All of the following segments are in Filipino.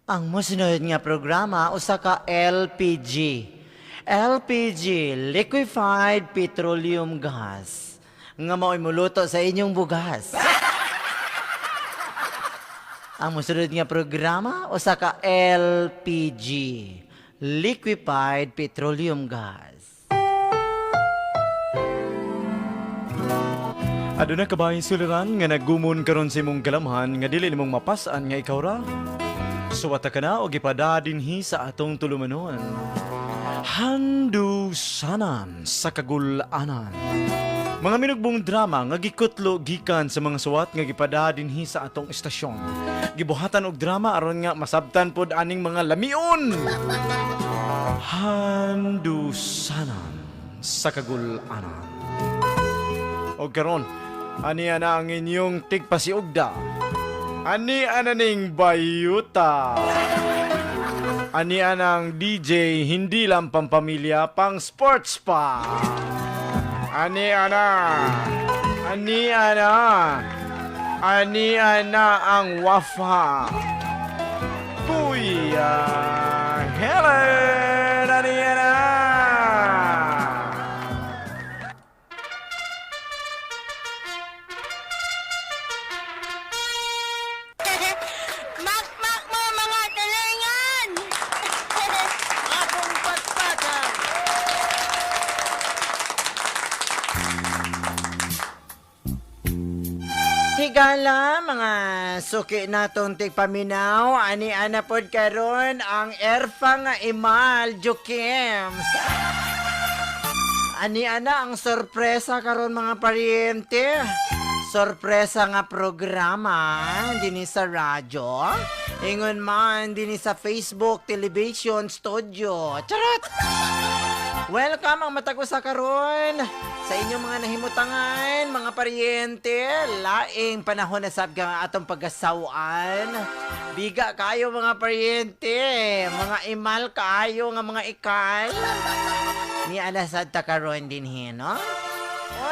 Ang mosunod nga programa usa ka LPG. LPG, Liquefied Petroleum Gas. Nga mao'y muluto sa inyong bugas. Ang mosunod nga programa usa ka LPG, Liquefied Petroleum Gas. Aduna kabahin suliran nga nagumon karon sa imong kalamhan nga dili nimong mapasan nga ikaw ra. Suwata ka na o gipada dinhi sa atong tulumanon. Handusanan sa kagulanan. Mga minugbong drama nga gikutlo gikan sa mga suwat nga gipada dinhi sa atong estasyon. Gibuhatan og drama aron nga masabtan pod aning mga lamion. Handusanan sa kagulanan. Og karon, ani ana ang inyong tigpasiugda. Ani ananing bayuta. Ani anang DJ hindi lang pampamilya, pang sports pa. Ani ana. Ani ana. Ani ana ang wafa. Kuya Helen. Ani ana. Higala mga suki natong tigpaminaw, ani ana pod karon ang erfa nga imal Jukims. Ani ana ang sorpresa karon mga paryente. Sorpresa nga programa dinhi sa radyo. Ingon man dinhi sa Facebook, television, studio. Charot! Welcome ang matag usa karon sa inyong mga nahimutangan, mga paryente. Laing panahon na sab ka atong pagasawan. Biga kayo mga paryente, mga imal kayo nga mga ikal. Ni alasad ta karon dinhi, no?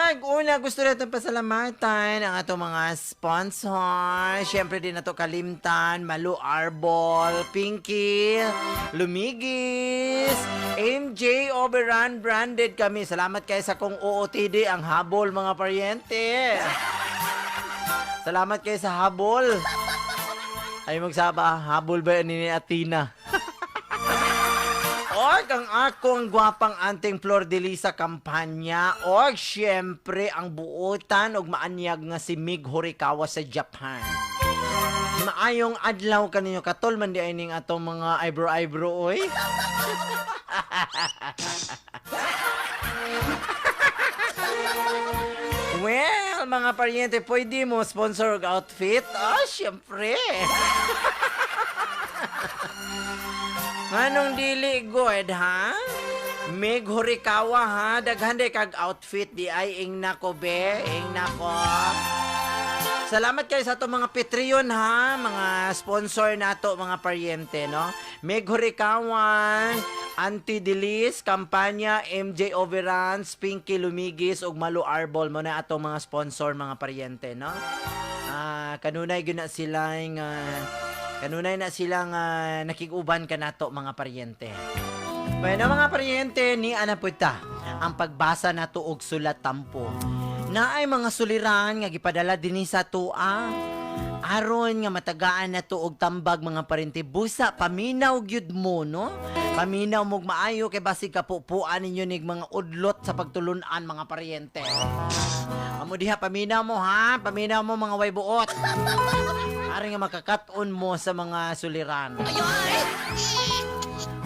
Una, gusto natin pasalamatan ang atong mga sponsor. Siyempre din nato kalimtan, Malu Arbol, Pinky, Lumigis, MJ Oberon, branded kami. Salamat kayo sa kong OOTD, ang habol mga paryente. Salamat kayo sa habol. Ay magsaba, habol ba ni Athena? Og ang akong gwapang anting Flor de Lisa kampanya. Og syempre ang buotan og maanyag nga si Mig Horikawa sa Japan. Maayong adlaw kaninyo katol man di ay ning atong mga eyebrow oy. Well, mga paryente, pwede mo sponsor og outfit? Syempre. Anong dili good, ha? Mig Horikawa, ha? Daghanday kag outfit di ay ing nako be, ing nako. Salamat kayo sa ato mga Patreon, ha? Mga sponsor nato, mga paryente, no? Mig Horikawa, Auntie Delis, Kampanya, MJ Overruns, Pinky Lumigis, ug Malu Arbol mo na ato mga sponsor, mga paryente, no? Kanunay gyud na sila Kanunay na silang nakiguban ka nato mga paryente. Bueno mga paryente, ni ana puta ang pagbasa nato og sulat tampo. Naay mga suliran nga gipadala dinhi sa tua. Aron nga matagaan nato og tambag mga paryente. Busa paminaw gyud mo, no? Paminaw mo maayo kay basig kapupuan ninyo nig mga udlot sa pagtulunan mga paryente. Amo diha paminaw mo, ha? Paminaw mo mga way buot. Ari nga makakaton mo sa mga suliran.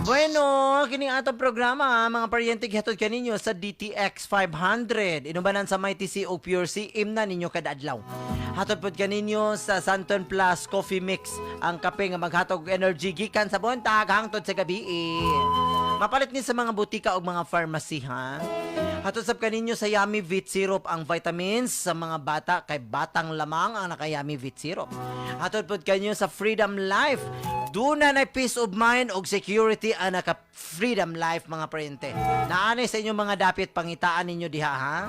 Bueno, kining atong programa, mga paryente gihatod kaninyo sa DTX 500. Inubanan sa Mighty Sea o Pure Sea, imna ninyo kada adlaw. Hatod pod kaninyo sa Santon Plus Coffee Mix, ang kape nga maghatog og energy gikan sa buntag hangtod sa gabi. Mapalit ni sa mga butika o mga pharmacy, ha? Hatod sab kaninyo sa Yummy Vit Syrup, ang vitamins sa mga bata kay batang lamang ang naka-Yummy Vit Syrup. Hatod pod kanyo sa Freedom Life. Duna na peace of mind og security ang naka-Freedom Life mga paryente. Naanay sa inyong mga dapit pangitaan ninyo diha, ha?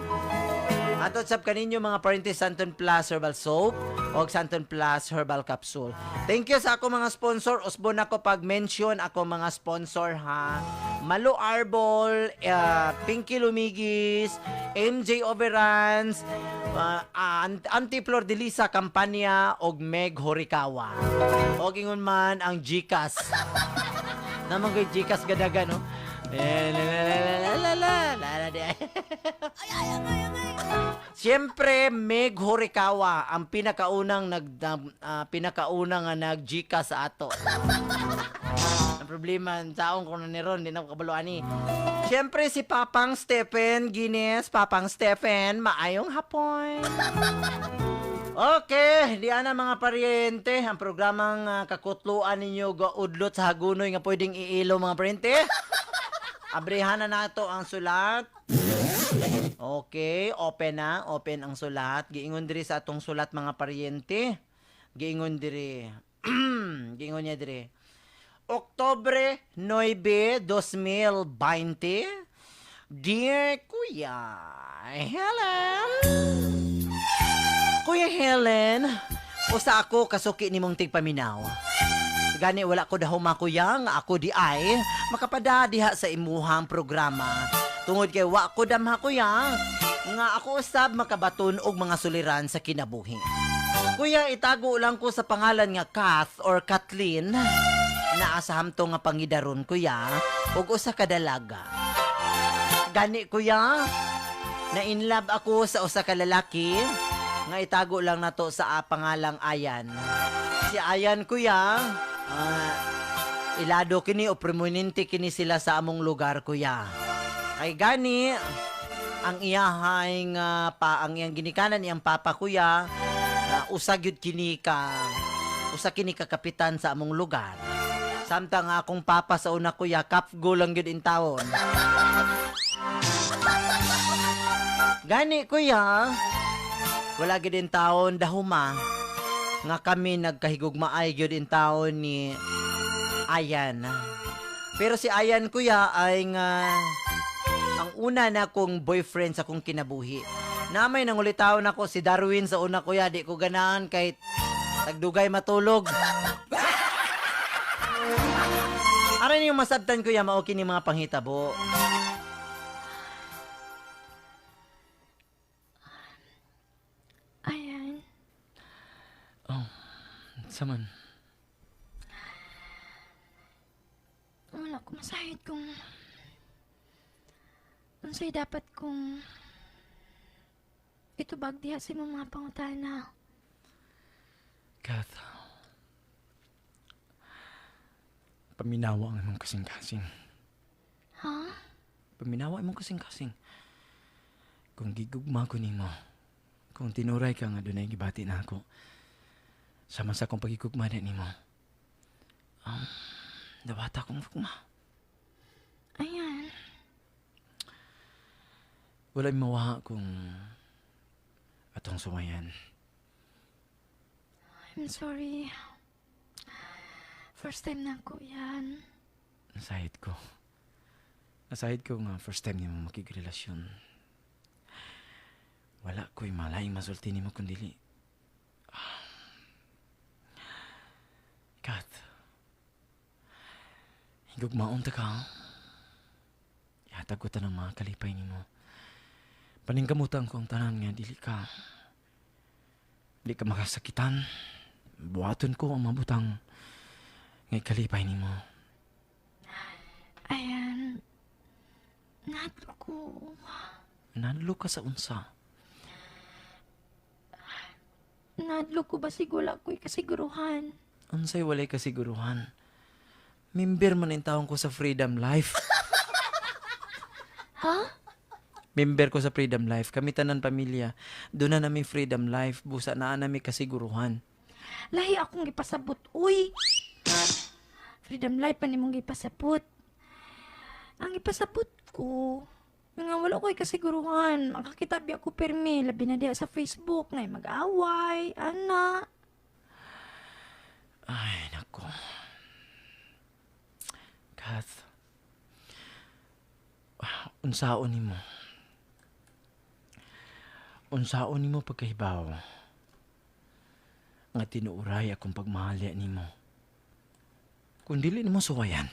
Matod sab kaninyo mga parintis Santon Plus Herbal Soap o Santon Plus Herbal Capsule. Thank you sa ako mga sponsor. Usbon ako pag-mention ako mga sponsor ha. Malo Arbol, Pinky Lumigis, MJ Overruns, Antiplor de Lisa Campania og Meg Horikawa. Og ingon man ang Gcash. Naman kay Gcash gadaga no. Siyempre, Meg Horikawa ang pinakaunang nga nag-Gcash sa ato. Ang problema, saong ko na ni Ron, di na ko kabaluan ni. Siyempre, si Papang Stephen Guinness, Papang Stephen, maayong hapon. Okay, diyan na mga paryente, ang programang kakutluan ninyo gaudlot sa hagunoy nga pwedeng iilo mga paryente. Abrihan na nato ang sulat. Okay, open ang sulat. Giingon diri sa atong sulat mga paryente. Giingon diri. Giingon niya diri. Oktubre 9, 2020. Dear Kuya Helen. Kuya Helen, usa ako kasuki nimong tigpaminaw. Gani wala ko daw makuya nga ako di ay makapada diha sa imuhang programa. Tungod kay wa ko damha kuya nga ako usab makabaton og mga suliran sa kinabuhi. Kuya, itago lang ko sa pangalan nga Kath or Katlyn. Naasaham to nga pangidaron kuya og usa ka dalaga. Gani kuya, na in love ako sa usa ka lalaki nga itago lang nato sa pangalang Ayan. Si Ayan kuya, ilado kini o prominente kini sila sa among lugar kuya. Kay gani ang iyahang ang iyang ginikanan iyang papa kuya usa gyud kini ka kapitan sa among lugar. Samtang akong papa sa una kuya kapgo lang gyud in taon. Gani kuya, wala gyud in taon dahuma nga kami nagkahigugmaay gyud in taon ni Ayan. Pero si Ayan kuya ay nga ang una na kong boyfriend sa kong kinabuhi. Namay nangulitaw na ko si Darwin sa una kuya, di ko ganahan kahit tagdugay matulog. Aran yung masabtan kuya, maokin ni mga panghitabo. Ayan. Oh, saman. Wala ko masahid kung unsay dapat kong itubag diha sa imong mga pangutana. Kath, paminawa ang imong kasing-kasing. Ha? Paminawa imong kasing-kasing. Kung gigugma ko nimo, kung tinuray ka nga dunay gibati na ako, sama sa akong pagigugma na nimo, dawata kong gugma. Ayan. Wala'y mawaha kung atong sumayan. I'm sorry. First time na ko yan. Nasahid ko nga first time nimo makigrelasyon. Wala ko'y malaing masulti nimo kundili. Kat, higugmaon ta ka. Ihatag ko ta ng mga kalipay nimo. Paningkamutan ko ang tanan nga dili ka makasakitan. Buhaton ko ang mabutang ngay kalipay nimo. Ayan. Nadlo ko. Nadlo ka sa unsa? Nadlo ko ba sigula ko'y kasiguruhan? Unsay walay kasiguruhan? Member man in taon ko sa Freedom Life. Ha? Member ko sa Freedom Life. Kami tanan pamilya. Doon na namin Freedom Life. Busa na namin kasiguruhan. Lahi akong gipasabot. Uy! Freedom Life pa nimong gipasabot. Ang ipasabot ko, nga wala ko'y kasiguruhan. Makakitabi ako permi. Labi na diya sa Facebook. Ngay mag-away. Ana. Ay, nako. Kath. Unsaon nimo? unsaon nimo pagkahibaw nga tinuuray akong pagmahalya nimo. Kung dili nimo suwayan.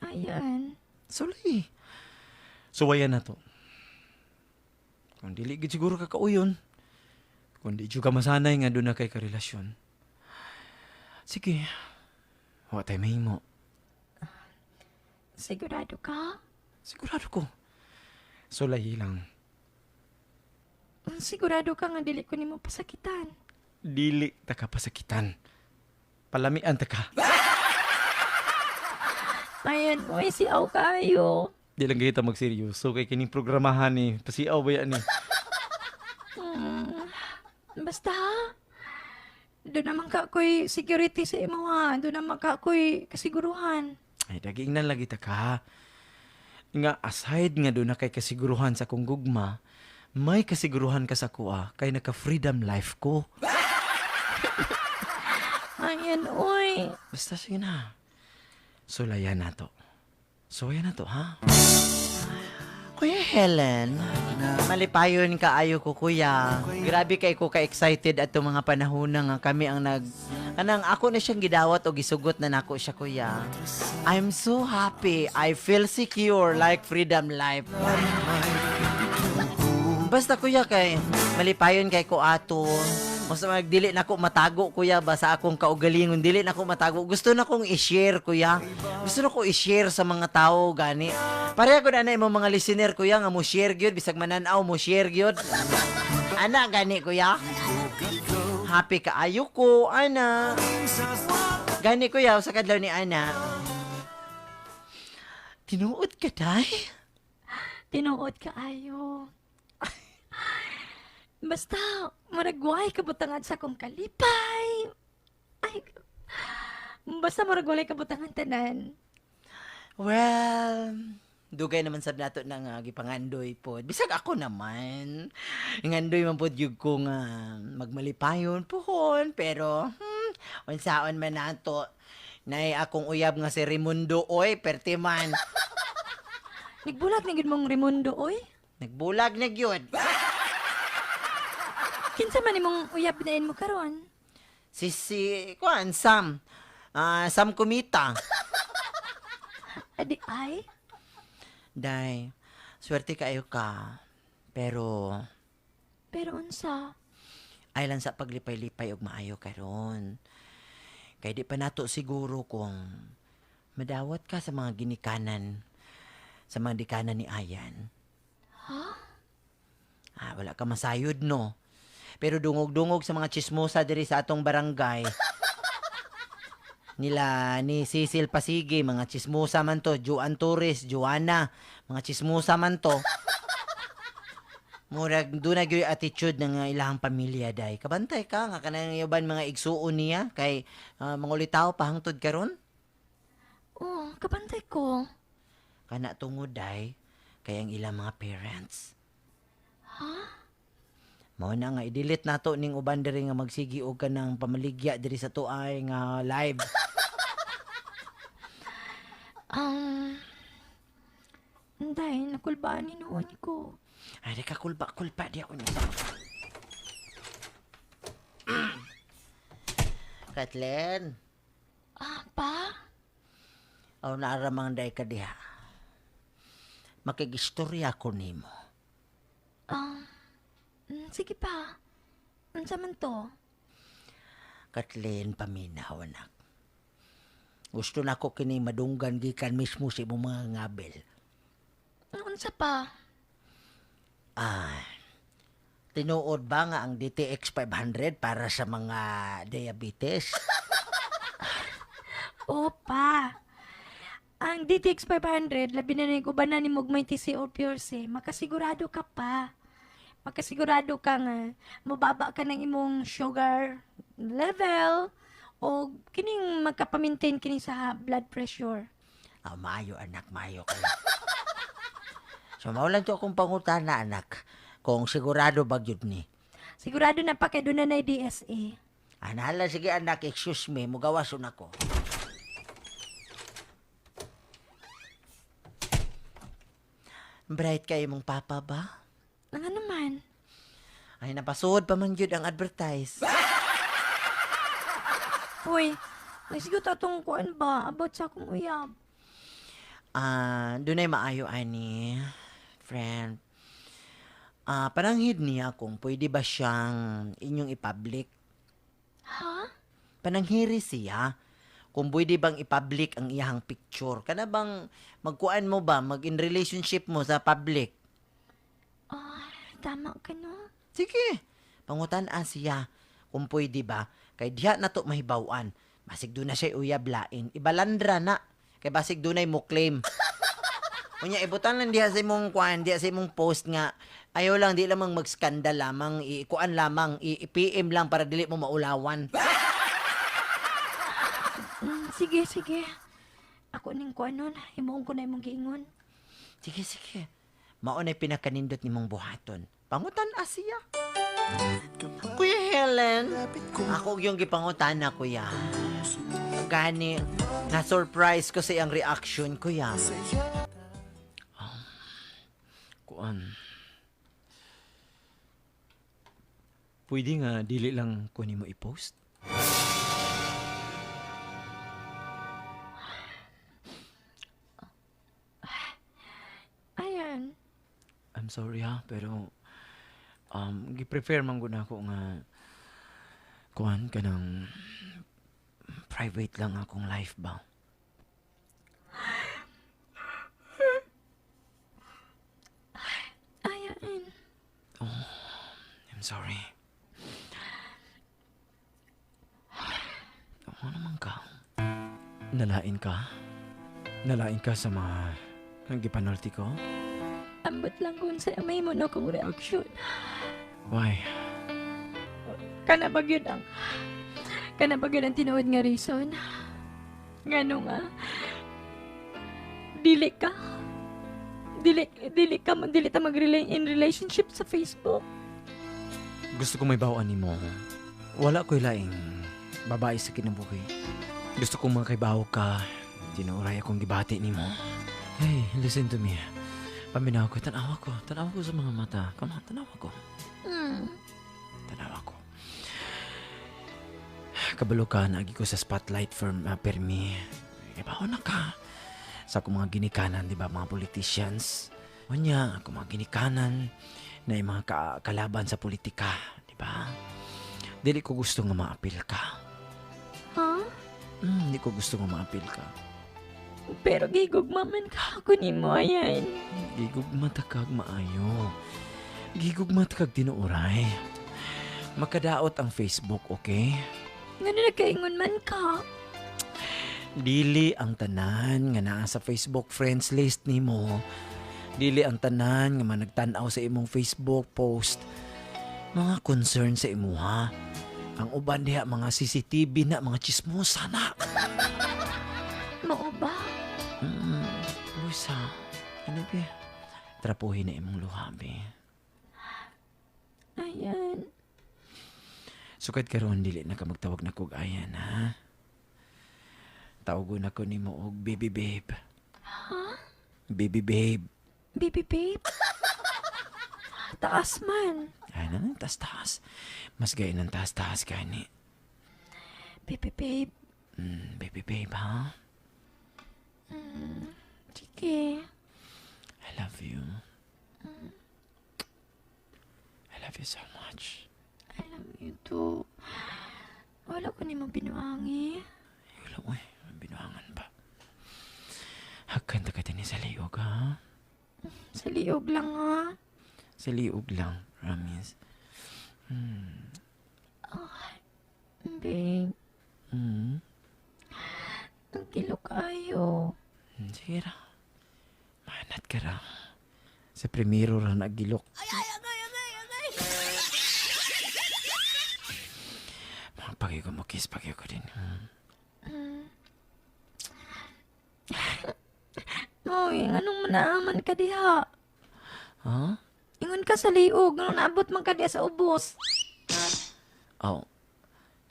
Ayan. Sulay. Suwayan na to. Kung dili gid siguro ka kauyon. Kung di ka masanay nga doon na kay karelasyon. Sige. Wa tayo mahimo. Sigurado ka? Sigurado ko. Sulay lang. Sigurado ka nga dili ko nimo pasakitan. Dili ta ka pasakitan. Palamian ta ka. Ayan, oy, si Aw kayo. Di lang kita magseryoso kay kining programahan ni. Pasiaw ba yan ni? Basta, doon naman ka ako'y security sa imo ha. Doon naman ka ako'y kasiguruhan. Ay, daging na lagi ta ka. Nga aside nga doon na kay kasiguruhan sa kong gugma, may kasiguruhan ka sa kuha kay naka-freedom life ko. Ayan, oy. Basta sige na. Sulayan na to. Sulayan na to, ha? Kuya Helen, malipayon kaayo ko kuya. Grabe kay ko ka-excited at mga panahon na nga kami ang anang ako na siyang gidawat o gisugot na nako siya kuya. I'm so happy. I feel secure like freedom life. Basta kuya kay malipayon kay ko ato. Mas magdili na ko matago kuya ba sa akong kaugalingon, dili na ko matago. Gusto na kong i-share kuya. Gusto na ko i-share sa mga tao gani. Pareha ko na imong mga listener kuya nga mo share gyud bisag mananaw mo share gyud. Ana gani kuya. Happy kaayo ko ana. Gani kuya sa kadlaw ni ana. Tinuod ka day? Tinuod ka ayo. Basta, maragway kabutangan sa akong kalipay. Ay, basta maragway kabutangan tanan. Well, dugay naman sa nato ng gipangandoy po. Bisag ako naman. Ngandoy man po yung ko nga magmalipayon pohon. Pero, unsaon man nato. Nay akong uyab nga si Raimundo, oy, pertiman. Nagbulag na gid mong Raimundo, oy. Nagbulag na gyud. Kinsa man imong uyab na mo karon? Kuan, Sam. Sam Kumita. Adi ay? Day, swerte kayo ka. Pero, Pero unsa? ay lang sa paglipay-lipay og maayo karon. Kay di pa nato siguro kung madawat ka sa mga ginikanan, sa mga dikanan ni Ayan. Wala ka masayod, no? Pero dungog-dungog sa mga chismosa diri sa atong barangay. Nila ni Cecil Pasigi, mga chismosa man to. Juan Torres, Joanna, mga chismosa man to. Murag doon na yung attitude ng ilahang pamilya, day. Kabantay ka, nga kanang yaban mga igsuon niya, kay mangulitaw pahangtod karon. Oh, kabantay ko. Kana tungod, day, kay ang ilang mga parents. Mao na nga i-delete nato ning uban diri nga magsigi og kanang pamaligya diri sa tuay nga live. Day, nakulbaan ni noon ko. Ay, di ka kulpa di ako niya. Katlyn, Pa? aw naaramang day ka diha. Makigistorya ko nimo. Sige pa. Unsa man to? Katlyn, paminaw anak. Gusto na ko kini madunggan gikan mismo sa imong mga ngabel. Unsa pa? Tinuod ba nga ang DTX 500 para sa mga diabetes? Opa. Ang DTX 500, labi na rin uban na ni Mugmay TC or Pure C, makasigurado ka pa. Makasigurado ka nga, mababa ka ng imong sugar level o kining magkapamintain kini sa blood pressure. Maayo anak, maayo ka lang. So, maulan to akong pangutana anak, kung sigurado ba yun ni. Sigurado na pa kay doon na DSA. Hala, sige anak, excuse me, mugawason ako. Bright kayo mong papa ba? Nga naman. Ay, napasud pa man yun ang advertise. Uy, ay siguro tatong kuan ba about sa akong uyab. Doon ay maayo, ani, friend. Pananghid niya kung pwede ba siyang inyong i-public. Ha? Pananghiri siya kung pwede bang i-public ang iyahang picture. Kana bang magkuan mo ba, mag-in relationship mo sa public? Tama ka no? Sige, pangutan siya kung pwede ba. Kay diha na to mahibawan. Basig doon na siya uyab lain. Ibalandra na. Kay basig doon ay mo claim. Kunya, ibutan lang diha sa imong kuan, diha sa imong post nga. Ayaw lang, di lamang mag-skandal lamang, ikuan lamang, i-PM lang para dili mo maulawan. Sige, sige. Ako ning kuan nun. Imuong ko na imong giingon. Sige, sige. Maunay pinakanindot ni mong buhaton. Pangutan siya. Kuya Helen, ako yung gipangutan na, kuya. Gani, na-surprise ko sa iyang reaction, kuya. Kuan. Pwede nga dili lang kunin mo i-post? Ayan. I'm sorry ha, pero gi-prefer man gud ako nga kuan kanang private lang akong life ba. Ayan. I'm sorry. Ano naman ka? Nalain ka? Nalain ka sa mga gipanulti ko? Ambot lang kung sa may mo na kong reaction. Why? Kana ba yun ang tinuod nga reason? Ngano nga? Dili ta in relationship sa Facebook. Gusto ko may bawaan ni mo. Wala ko'y laing babae sa kinabuhi. Gusto kong makaibaw ka. Tinuray akong gibati ni mo. Hey, listen to me. Paminaw ko, tanawa ko sa mga mata. Come on, tanawa ko. Tanawa ko. Kabalo ka, naagi ko sa spotlight for permi. Ibaw na ka. Sa akong mga ginikanan, di ba, mga politicians. O niya, akong mga ginikanan na yung mga kalaban sa politika, di ba? Dili ko gusto nga maapil ka. Ha? Hindi ko gusto nga maapil ka. Pero gigugmaman ka ako ni mo, ayan. Gigugma takag maayo. Gigugma takag tinuuray. Makadaot ang Facebook, okay? Nga na nagkaingon man ka. Dili ang tanan nga naa sa Facebook friends list nimo. Dili ang tanan nga managtan-aw sa imong Facebook post. Mga concern sa imuha. Ang uban diha mga CCTV na, mga chismosa na. Mao ba? Luisa, ano ba? Trapuhin na imong luha, be. Ayan. Sukad karon dili na ka magtawag na kog ayan, ha? Tawagon ako nimo og baby babe. Ha? Baby babe. Baby babe? Taas man. Ay na, taas-taas. Mas gaya ng taas-taas gani. Baby babe. Baby babe, ha? Sige. I love you. I love you so much. I love you too. Wala ko ni mo binuangi. Wala ko binuangan pa. Hagkan ta ka din sa liog, ha? Sa liog lang ha. Sa liog lang, promise. Babe, Mm. ang kilo kayo. Sige ra. Manat ka ra. Sa primero ra nagilok. Ay! Pagay ko mo kiss, pagay ko din. Uy, anong manaaman ka diha? Ha? Ingon ka sa liog, anong naabot man ka diha sa ubos? Oh.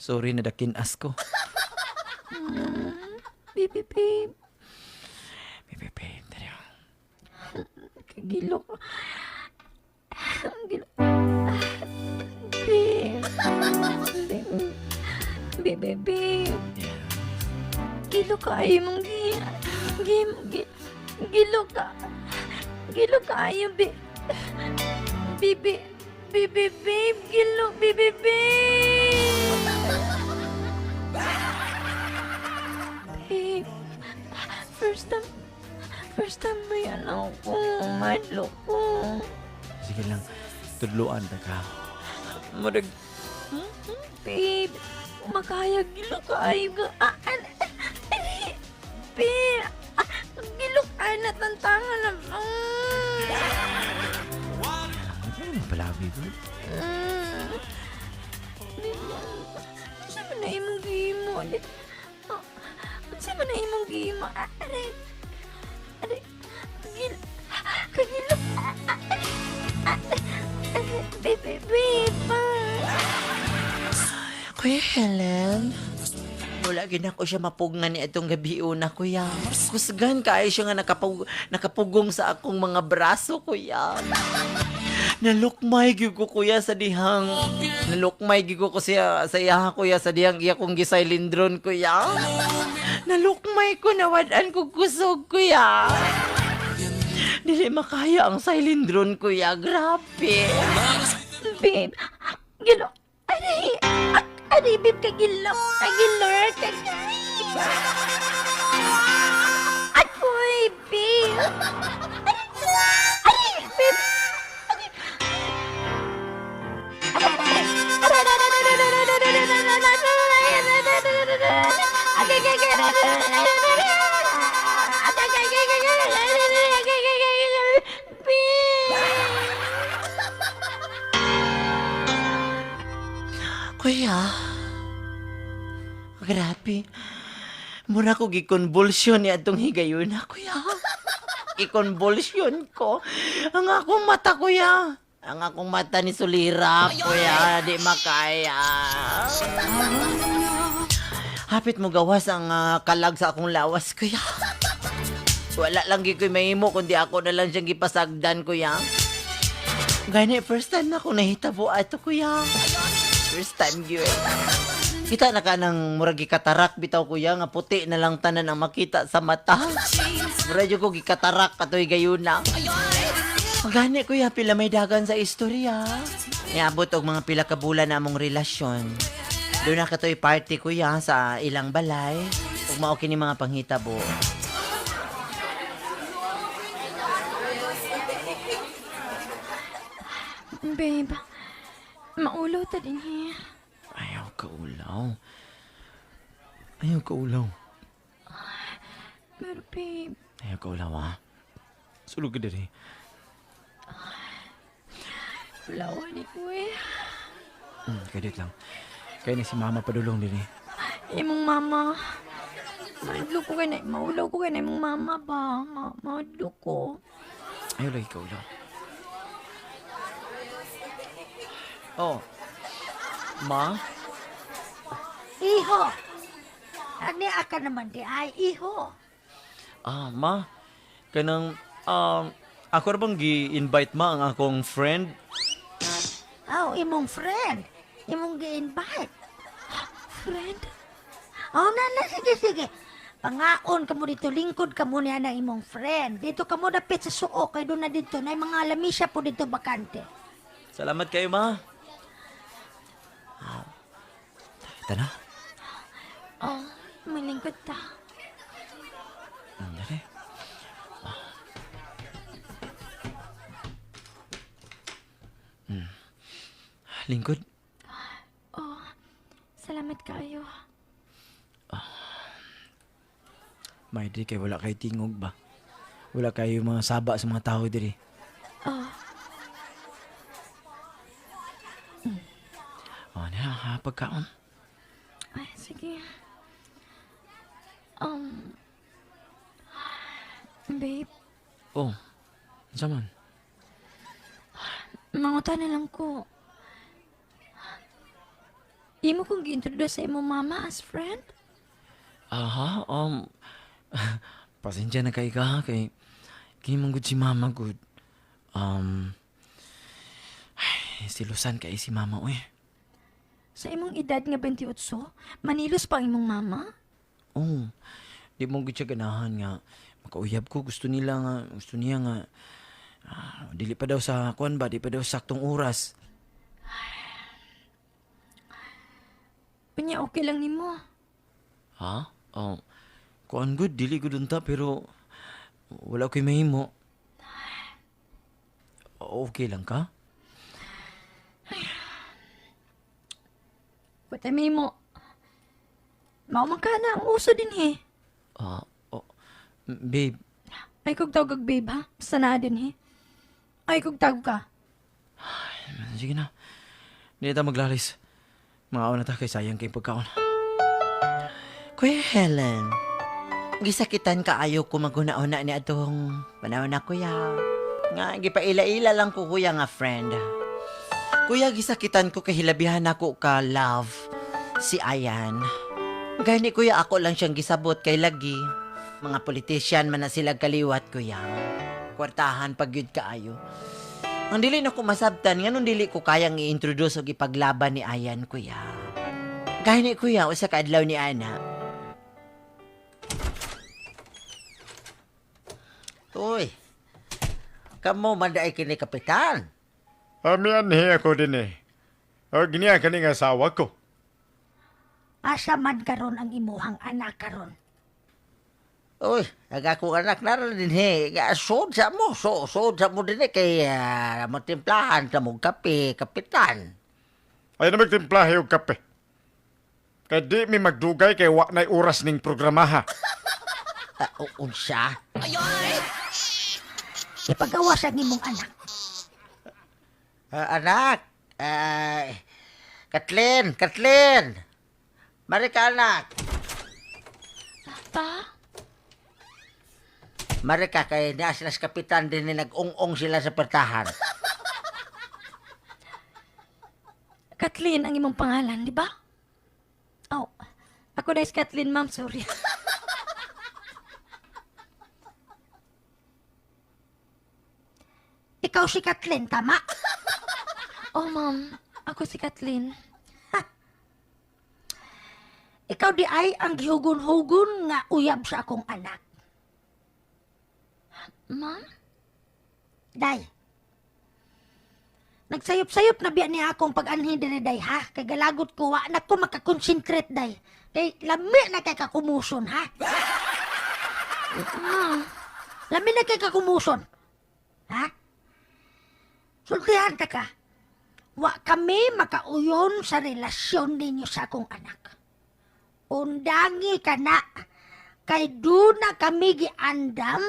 Sorry na dakinas ko. Baby babe, Baby, babe, dali ako. kagilok. Gilo. Babe. Babe. Gilo kaayo mong gilo kaayo, babe. Babe, gilo, babe. Babe, first time ba yan ako? Madlo ko. Sige lang, tudluan ta ka. Murag, Babe, makaya gilo kaayo ka. Babe, gilo kaayo na tantangan na. Ano palabi ko? Saan na imong gimo? Saan na imong gimo? Aray, kagilo. Babe. Kuya Helen, wala gina ko siya mapugngan ni itong gabi una, kuya. Kusgan kaayo siya nga nakapugong sa akong mga braso, kuya. Nalukmay gyud ko kuya sa dihang. Nalukmay gyud ko siya sa iya kuya sa dihang iya kong gisailindron, kuya. Nalukmay ko, nawadan ko kusog, kuya. Dili makaya ang silindron, kuya. Grabe. Babe, gilo. Aray, babe, kagilo. Akoy, babe. Aray, babe. Kuya, grabe. Mura ko gikonvulsyon ni atong higayon na, kuya. Ikonvulsyon ko. Ang akong mata, kuya. Ang akong mata ni Sulira, kuya. Di makaya. Hapit mo gawas ang kalag sa akong lawas, kuya. Wala lang giko'y mahimo, kundi ako na lang siyang gipasagdan, kuya. Gani, first time na akong nahitabo ato, kuya. First time yun. Kita na ka ng murag gikatarak bitaw, kuya, nga puti na lang tanan ang makita sa mata. Murag ko gikatarak katoy gayuna. Gani, kuya, pila may dagan sa istorya. Iabot og mga pila ka bulan na among relasyon. Doon na katoy party, kuya, sa ilang balay. Ug mao kini mga panghitabo. Babe, maulaw ta din here. Ayaw ka ulaw. Pero babe, Ayaw ka ulaw, ha? Sulog ka diri. ulawan ni kuya. Kadit lang. Kaya ni si mama padulong diri. Imong mama. Maulaw ko kay na imong mama ba? Maudlo ko. Ayaw lagi ka ulaw. Oh. Ma? Iho! Ani aka naman di ay iho. Ma? Kanang, ako na bang gi-invite ma ang akong friend? Imong friend. Imong gi-invite. Friend? Na, sige. Pangaon ka mo dito, lingkod ka mo niya ng imong friend. Dito ka mo dapit sa suo, kay doon na dito, na mga lamisya po dito bakante. Salamat kayo, ma. Ito na. May lingkod ta. Dali. Lingkod. Salamat kayo. May di kay wala kay tingog ba? Wala kayo mga saba sa mga tao diri. Na, pagkaon. Ay, sige. Babe, Ano man? mangutan na lang ko. Imo kong gi-introduce sa imong mama as friend? Pasensya na kay ka, kay kini mong good si mama good. silusan kay si mama, uy. Sa imong edad nga 28, manilos pa ang imong mama? Oh, di mo gud siya ganahan nga. Makauyab ko, gusto niya nga, dili pa daw sa, kuan ba, di pa daw saktong oras. Panya okay lang nimo. Ha? Oh, kuan good, dili gud unta, pero wala ko'y mahimo. Okay lang ka? Patay mo. Maumang ka na ang uso din eh. Babe, Ay kog tawag kag babe ha. Basta na din eh. Ay kog tawag ka. sige na. Hindi ta maglalis. Mga na ta kay sayang kay pagkaon. Kuya Helen, gisakitan kaayo ko maguna-una ni atong panahon na kuya. Nga, gipaila-ila lang ko kuya nga friend. Kuya, gisakitan ko kay hilabihan ako ka love si Ayan. Gani kuya, ako lang siyang gisabot kay lagi. Mga politician man na sila kaliwat kuya. Kwartahan pagyud kaayo. Ang dili na ko masabtan, nga nung dili ko kayang i-introduce o ipaglaban ni Ayan kuya. Gani kuya, usa ka adlaw ni Ana. Uy, kamo manday kini kapitan. Amian ako din eh. O giniya ka nga asawa ko. Asa man karon ang imuhang anak karon. Uy, nagako anak na rin din he. Sod sa mo, sod sa mo din he kay matimplahan sa mong kape, kapitan. Ay na magtimplahe og kape. Kay di mi magdugay kay wa na'y oras ning programaha. Unsa? Ipagawas ang imong anak. Anak, Katlyn. Mari ka anak. Pa? Mari ka kay nas kapitan din ni nag-ong-ong sila sa pertahan. Katlyn ang imong pangalan, di ba? Oh, ako na is Katlyn, ma'am. Sorry. Ikaw si Katlyn, tama? Oh, ma'am. Ako si Katlyn. Ikaw di ay ang gihugon-hugon nga uyab sa akong anak. Ma'am? Day. Nagsayop-sayop na biya niya akong pag-anhin din day, ha? Kay galagot ko, wa na ko makakonsentrate, day. Kay lami na kay kakumuson, ha? Ma'am, lami na kay kakumuson. Ha? Sultihan ta ka. Wa kami makauyon sa relasyon ninyo sa akong anak. Undangi ka na. Kay doon na kami giandam.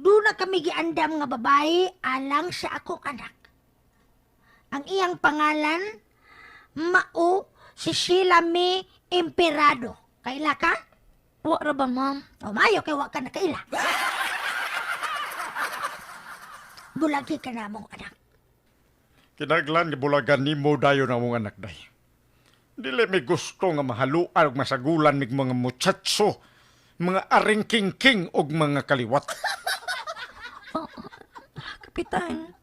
Doon na kami giandam nga babae alang sa akong anak. Ang iyang pangalan, Mao si Silami Emperado. Kaila ka? Wa ra ba, ma'am? O mayo kay wa ka na kaila. Bulagi ka na mong anak. Kinaglan gibulagan nimo dayon ang mong anak day. Dili may gusto nga mahaluan og masagulan mig mga muchacho, mga aring-king-king og mga kaliwat. Kapitan.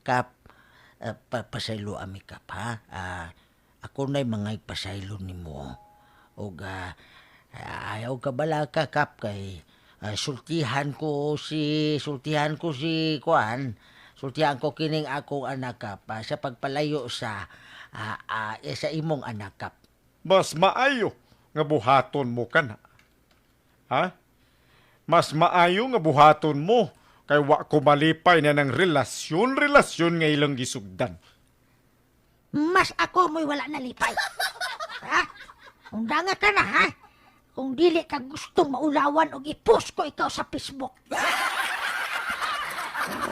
Kap, pasaylo ami kap ha. Ako na'y mga ipasaylo nimo. Og ayaw ka bala ka kap kay sultihan ko si Kuan. Sultihan ko kining akong anak kap sa pagpalayo sa imong anak kap. Mas maayo nga buhaton mo kana. Ha? Mas maayo nga buhaton mo kay wa ko malipay na ng relasyon nga ilang gisugdan. Mas ako mo'y wala nalipay. Ha? Undanga ka na, ha? Kung dili ka gustong maulawan o i-post ko ikaw sa Facebook.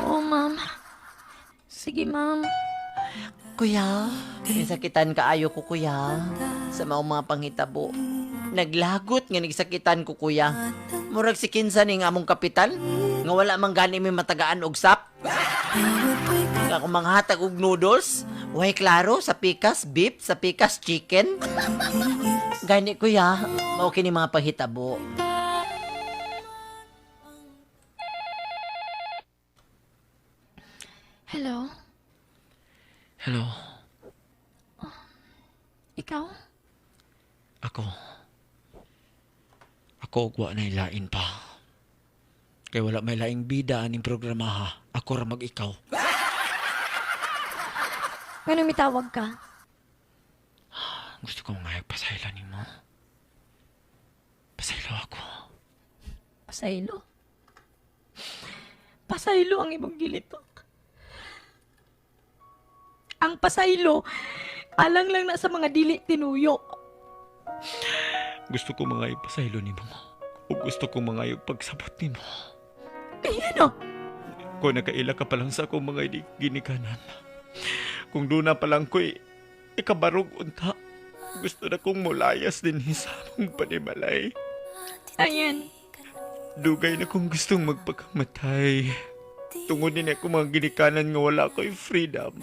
Oo, ma'am. Sige, ma'am. Kuya, nasakitan kaayo ko kuya sa mga panghitabo. Naglagot nga nagsakitan ko kuya. Murag si kinsa ni nga among kapitan nga wala man gani may matagaan og sap. Nga kung manghatag og noodles, way klaro sa pikas beef, sa pikas chicken. Gani kuya, mao kini mga panghitabo. Hello? Hello, Ikaw? ako. Ako ug wa na ilain pa. Kay wala may laing bida aning programa ha. Ako ra mag-ikaw. Ngano mitawag ka? Gusto ko nga pasayla nimo. Pasaylo ako. Pasaylo? Pasaylo ang imong gilitok. Ang pasaylo, alang lang na sa mga dili tinuyo. Gusto ko mga ipasaylo nimo. O gusto ko mga pagsabot nimo. Ano? Kung nakaila ka pa lang sa akong mga ginikanan. Kung doon na pa lang ko'y ikabarog unta. Gusto na kong mulayas din sa mong panimalay. Ayan. Dugay na kong gustong magpakamatay. Tungod din ako mga ginikanan nga wala ko'y freedom.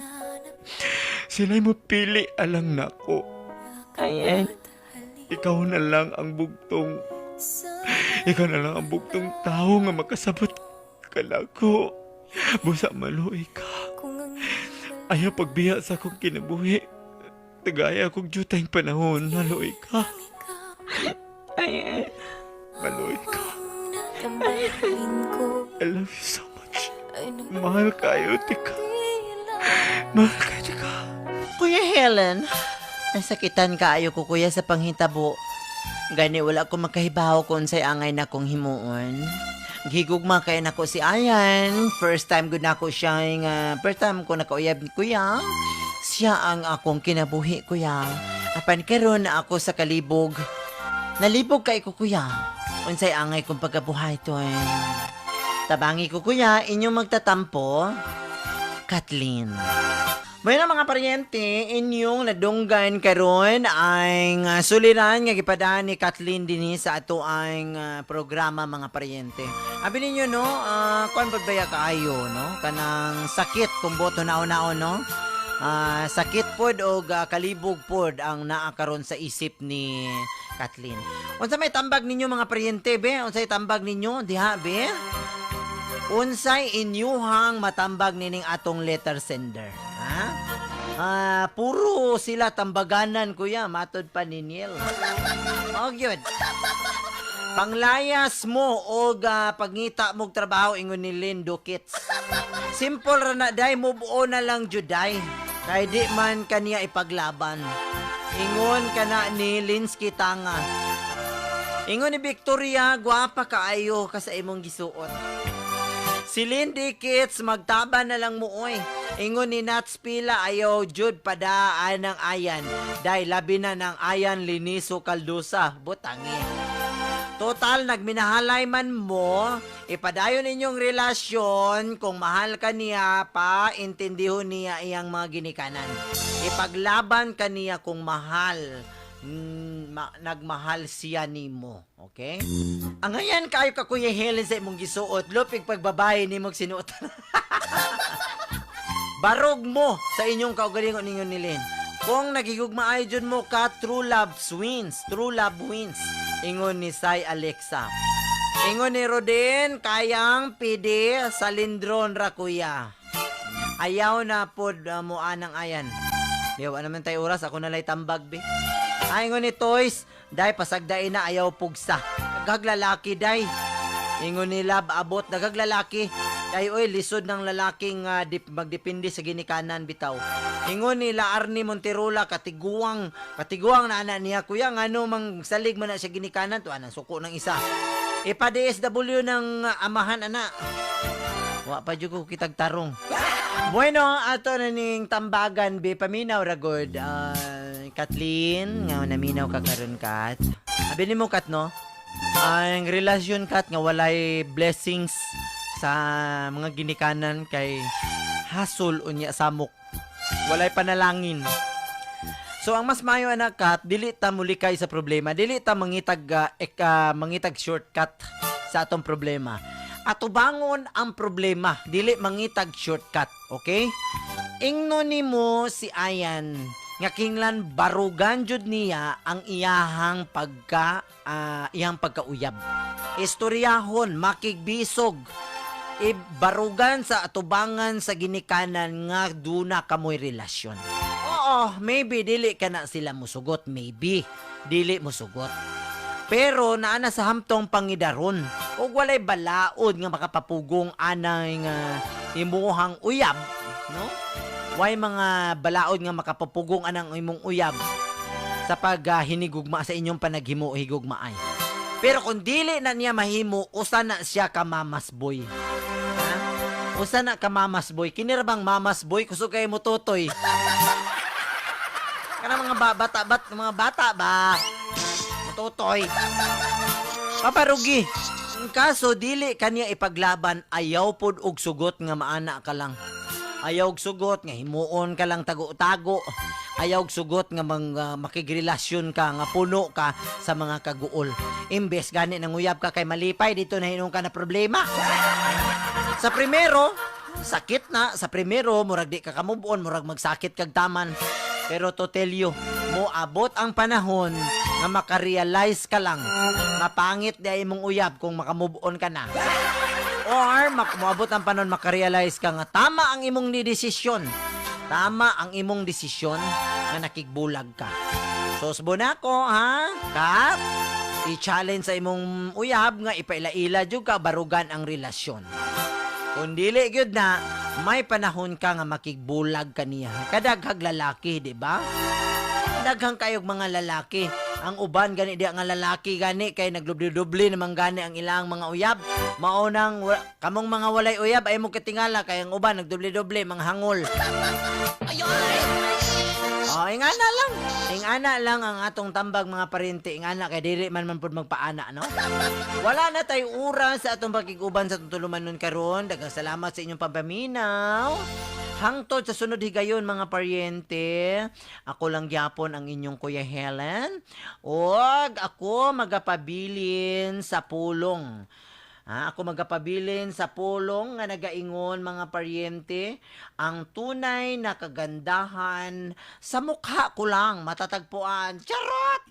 Sila'y mo pili alang nako. Ayan. Ikaw na lang ang bugtong. Ikaw na lang ang bugtong tao nga makasabot ka lako. Busa maluoy ka. Ayaw pagbiya sa akong kinabuhi. Tagaya akong jutay panahon. Maluoy ka. Ayan. Maluoy ka. I love you so much. Mahal kayo, tika. Mahal kayo, tika. Kuya Helen, nasakitan kaayo ko kuya sa panghitabo. Gani wala ko makahibaw kung say angay na kong himuon. Gigugma kay nako si Ayan. First time gud nako siya first time ko nakauyab ni kuya. Siya ang akong kinabuhi kuya. Apan karon na ako sa kalibog. Nalibog kay ko kuya. Unsay angay kong pagkabuhay to eh. Tabangi ko kuya, inyong magtatampo. Katlyn. Bueno mga paryente, inyong nadunggan karon ay suliran nga gipadaan ni Katlyn dinhi sa ato ang programa mga paryente. Abi ninyo no, kuan pud baya kaayo no, kanang sakit kung boto naon-naon no. Sakit pod o kalibog pod ang naa karon sa isip ni Katlyn. Unsa may tambag ninyo mga paryente be? Unsay tambag ninyo diha be? Unsay inyuhang matambag nining atong letter sender? Ha? Puro sila tambaganan kuya, matod pa ni Neil. Oh, yun. Panglayas mo o pagngita mong trabaho ingon ni Lindo Kits. Simple ra na day, move on na lang juday. Kay di man kaniya ipaglaban. Ingon ka na ni Linsky Tanga. Ingon ni Victoria, gwapa kaayo ka sa imong gisuot. Si Lindy Kits, magtaba na lang mo, oy. Ingon ni Nats Pila, ayaw jud padaan ng ayan. Dahil labi na ng ayan, liniso kaldusa. Butangi. Total, nagminahalay man mo, ipadayon ninyong relasyon, kung mahal ka niya pa, intindihon niya iyang mga ginikanan. Ipaglaban ka niya kung mahal. Nagmahal siya nimo, okay? Ang ayan kayo ka Kuya Helen sa imong gisuot, lupig pagbabae nimong sinuot. Barog mo sa inyong kaugalingon ninyo nilin. Kung nagigugma ay jud mo ka, true love wins. True love wins. Ingon ni Sai Alexa. Ingon ni Rodin, kayang pidi sa lindron ra kuya. Ayaw na pod mo anang ayan. Diyaw naman tayo oras, ako nalay tambag be. Ingon ni Toys, day pasagday na ayaw pugsa. Nagaglalaki day. Ingon ni Lab abot, nagaglalaki. Day oy, lisod ng lalaking magdepende sa ginikanan bitaw. Ingon ni Arnie Monterola, katiguang na anak niya. Kuya, ngano mang salig man na siya ginikanan, to anang suko ng isa. Ipa-DSW ng amahan, anak. Wa pa dyan ko kitag tarong. Bueno, ato na ning tambagan, be, paminaw ragod. Katlyn, nga naminaw ka karon Kat. Abili mo Kat, no? Ang relasyon Kat, nga walay blessings sa mga ginikanan kay hasol unya samok. Walay panalangin. So ang mas mayo anak Kat, dili ta mulikay sa problema, dili ta mangitag shortcut sa atong problema. Atubangon ang problema, dili mangitag shortcut, okay? Ingno nimo si Ayan nga kinglan barugan jud niya ang iyahang iyang pagkauyab. Istoryahon, makigbisog. ibarugan sa atubangan sa ginikanan nga duna kamoy relasyon. Oo, maybe dili ka na sila musugot, maybe dili musugot. Pero naana sa hamtong pangidaron ug walay balaod nga makapapugong anay nga imuhang uyab, no? Way mga balaod nga makapapugong anang imong uyab sa hinigugma sa inyong panaghimo higugmaay. Pero kung dili na niya mahimo, usa na siya ka mamas boy. Ha? Usa na ka mamas boy. Kinirabang mamas boy kusog kay mo totoy. Kana mga mga bata ba? Mototoy. Paparugi. Ang kaso dili kaniya ipaglaban, ayaw pod og sugot nga maana ka lang. Ayaw og sugot nga himuon ka lang tago-tago. Ayaw og sugot nga makigrelasyon ka nga puno ka sa mga kaguol. Imbes gani nang uyab ka kay malipay dito na hinung ka na problema. Sa primero, sakit na. Sa primero, murag di ka kamubon, murag magsakit kag taman. Pero to tell you, mo abot ang panahon nga makarealize ka lang nga pangit di ay mong uyab kung makamove-on ka na. Or moabot ang panahon makarealize ka nga tama ang imong desisyon. Tama ang imong desisyon nga nakigbulag ka. So Nako, ha? Kat, i-challenge sa imong uyab nga ipaila-ila jud ka barugan ang relasyon. Kung dili gyud na, may panahon ka nga makigbulag kaniya. Kadaghag lalaki, di ba? Daghang kayog mga lalaki. Ang uban gani di nga lalaki gani kay naglubli-dubli naman gani ang ilang mga uyab. Maunang kamong mga walay uyab ay mo katingala kay ang uban nagdubli-dubli mga hangol. Oh, ingana lang. Ingana lang ang atong tambag mga parente. Ingana kay dili man pud magpaana, no? Wala na tay oras sa atong pakiguban sa tutuluman nun karon. Daghang salamat sa inyong pampaminaw. Hangtod sa sunod higayon mga paryente, ako lang gyapon ang inyong Kuya Helen. Og ako magapabilin sa pulong. Ako magapabilin sa pulong nga nagaingon mga paryente, ang tunay na kagandahan sa mukha ko lang matatagpuan. Charot!